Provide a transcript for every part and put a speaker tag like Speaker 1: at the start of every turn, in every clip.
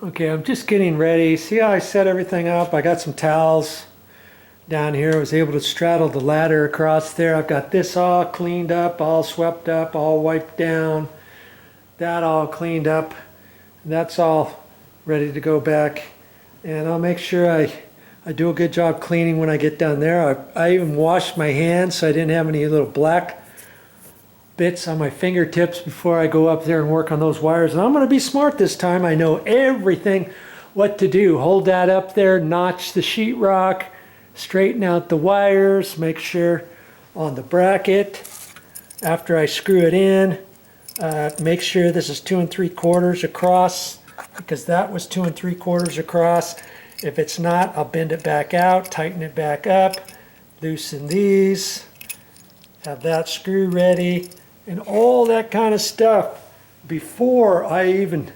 Speaker 1: Okay, I'm just getting ready. See how I set everything up? I got some towels down here. I was able to straddle the ladder across there. I've got this all cleaned up, all swept up, all wiped down. That all cleaned up. That's all ready to go back. And I'll make sure I do a good job cleaning when I get down there. I even washed my hands so I didn't have any little black bits on my fingertips before I go up there and work on those wires. And I'm going to be smart this time. I know everything what to do. Hold that up there, notch the sheetrock, straighten out the wires, make sure on the bracket after I screw it in, make sure this is 2 3/4 across, because that was 2 3/4 across. If it's not, I'll bend it back out, tighten it back up, loosen these, have that screw ready, and all that kind of stuff before I even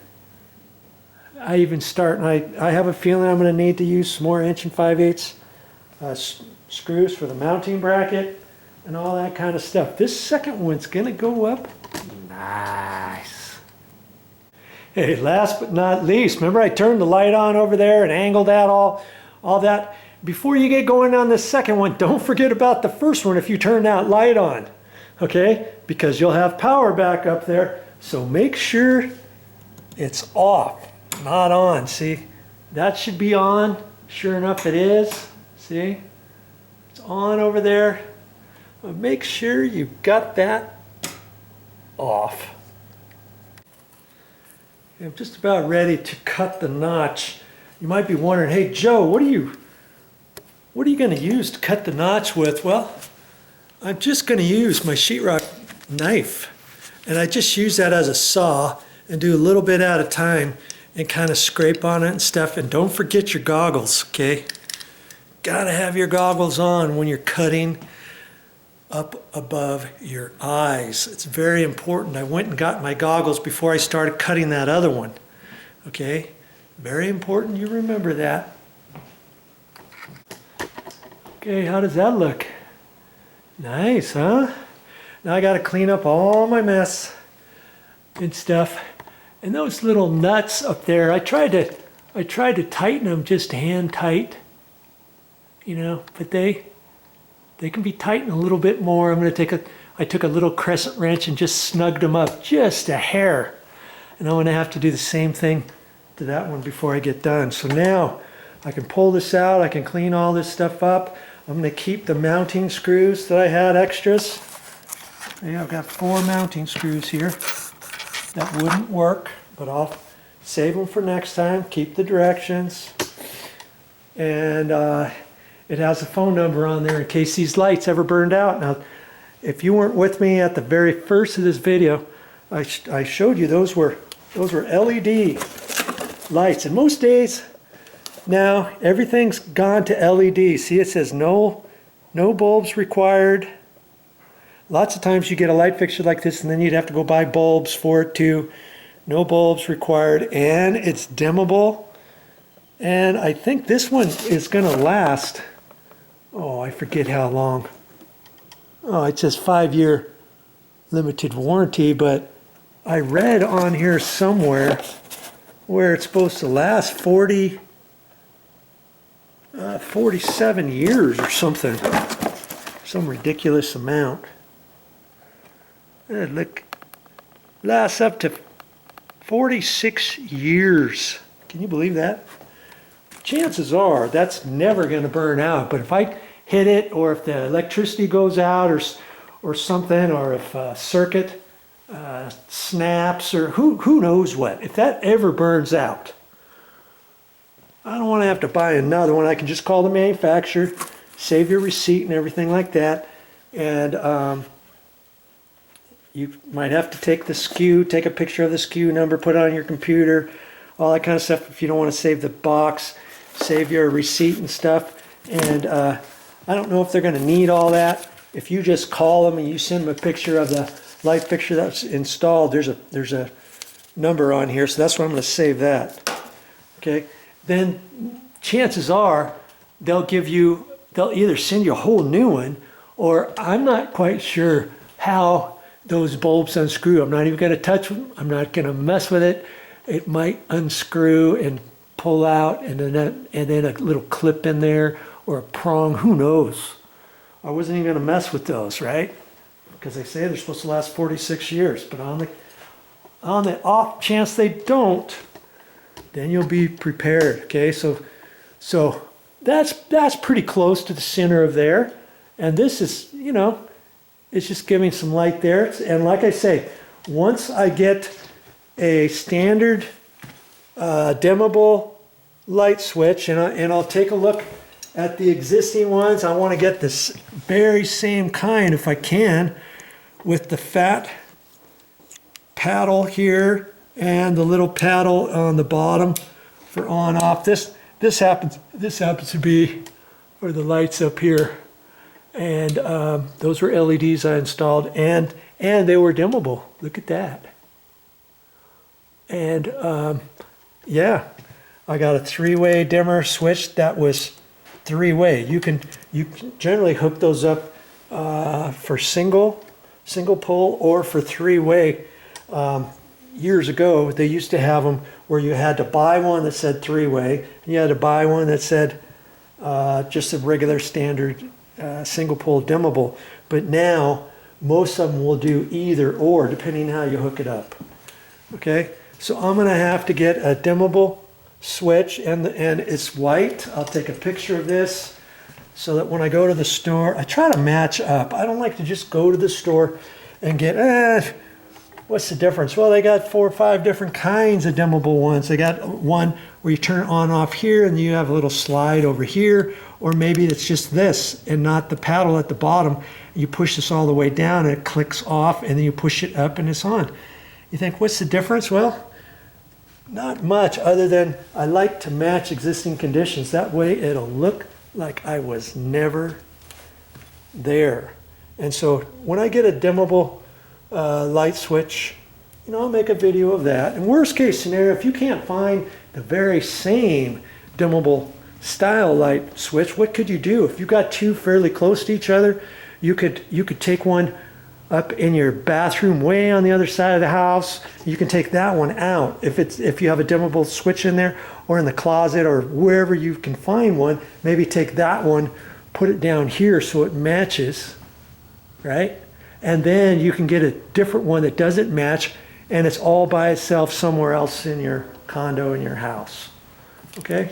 Speaker 1: start. And I have a feeling I'm going to need to use some more 1 5/8 screws for the mounting bracket and all that kind of stuff. This second one's going to go up nice. Hey, last but not least, remember I turned the light on over there and angled that all that? Before you get going on the second one, don't forget about the first one if you turn that light on. Okay, because you'll have power back up there, so make sure it's off, not on. See, that should be on. Sure enough, it is. See, it's on over there. But make sure you got that off. I'm just about ready to cut the notch. You might be wondering, hey Joe, what are you going to use to cut the notch with? Well, I'm just going to use my sheetrock knife, and I just use that as a saw and do a little bit at a time and kind of scrape on it and stuff. And don't forget your goggles, okay? Gotta have your goggles on when you're cutting up above your eyes. It's very important. I went and got my goggles before I started cutting that other one, okay? Very important you remember that. Okay, how does that look? Nice, huh? Now I got to clean up all my mess and stuff. And those little nuts up there, I tried to tighten them just hand tight, you know, but they can be tightened a little bit more. I took a little crescent wrench and just snugged them up just a hair. And I'm going to have to do the same thing to that one before I get done. So now I can pull this out, I can clean all this stuff up. I'm going to keep the mounting screws that I had extras. Yeah, I've got 4 mounting screws here that wouldn't work, but I'll save them for next time, keep the directions. And it has a phone number on there in case these lights ever burned out. Now, if you weren't with me at the very first of this video, I showed you those were LED lights. And most days, now everything's gone to LED. See, it says no bulbs required. Lots of times you get a light fixture like this and then you'd have to go buy bulbs for it too. No bulbs required, and it's dimmable. And I think this one is going to last, oh, I forget how long. Oh, it says 5-year limited warranty, but I read on here somewhere where it's supposed to last 47 years or something. Some ridiculous amount. Look, lasts up to 46 years. Can you believe that? Chances are that's never going to burn out. But if I hit it, or if the electricity goes out, or something, or if a circuit snaps, or who knows what, if that ever burns out, I don't want to have to buy another one. I can just call the manufacturer, save your receipt and everything like that. And you might have to take the SKU, take a picture of the SKU number, put it on your computer, all that kind of stuff if you don't want to save the box, save your receipt and stuff. And I don't know if they're going to need all that. If you just call them and you send them a picture of the light fixture that's installed, there's a number on here, so that's why I'm going to save that. Okay, then chances are they'll either send you a whole new one, or I'm not quite sure how those bulbs unscrew. I'm not even going to touch them. I'm not going to mess with it. it might unscrew and pull out, and then a little clip in there or a prong, who knows. I wasn't even gonna mess with those, right? Because they say they're supposed to last 46 years, but on the off chance they don't, then you'll be prepared, okay? So that's pretty close to the center of there. And this is, you know, it's just giving some light there. And like I say, once I get a standard dimmable light switch, and I'll take a look at the existing ones. I want to get this very same kind if I can, with the fat paddle here and the little paddle on the bottom for on off. This happens to be where the lights up here, and those were LEDs I installed, and they were dimmable. Look at that. And yeah, I got a 3-way dimmer switch that was 3-way. You can generally hook those up for single pole or for 3-way. Years ago, they used to have them where you had to buy one that said 3-way, and you had to buy one that said just a regular standard single pole dimmable. But now, most of them will do either or, depending how you hook it up. Okay, so I'm gonna have to get a dimmable switch, and it's white. I'll take a picture of this so that when I go to the store, I try to match up. I don't like to just go to the store and get, what's the difference? Well, they got 4 or 5 different kinds of dimmable ones. They got one where you turn it on off here and you have a little slide over here, or maybe it's just this and not the paddle at the bottom. You push this all the way down and it clicks off, and then you push it up and it's on. You think, what's the difference? Well, not much, other than I like to match existing conditions. That way it'll look like I was never there. And so when I get a dimmable light switch, you know, I'll make a video of that. And worst case scenario, if you can't find the very same dimmable style light switch, what could you do? If you got two fairly close to each other, you could take one up in your bathroom way on the other side of the house. You can take that one out if you have a dimmable switch in there, or in the closet, or wherever you can find one. Maybe take that one, put it down here so it matches, right? And then you can get a different one that doesn't match, and it's all by itself somewhere else in your condo, in your house. Okay?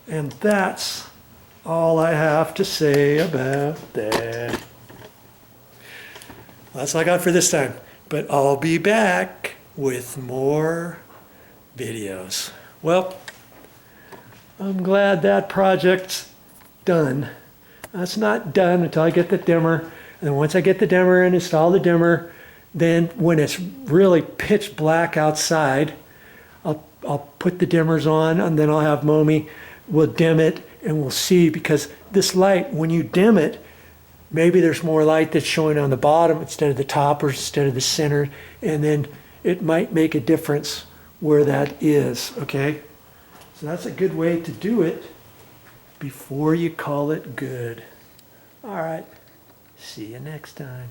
Speaker 1: And that's all I have to say about that. That's all I got for this time. But I'll be back with more videos. Well, I'm glad that project's done. That's not done until I get the dimmer. And then once I get the dimmer and install the dimmer, then when it's really pitch black outside, I'll put the dimmers on, and then I'll have Momi, we'll dim it, and we'll see, because this light, when you dim it, maybe there's more light that's showing on the bottom instead of the top, or instead of the center, and then it might make a difference where that is, okay? So that's a good way to do it before you call it good. All right, see you next time.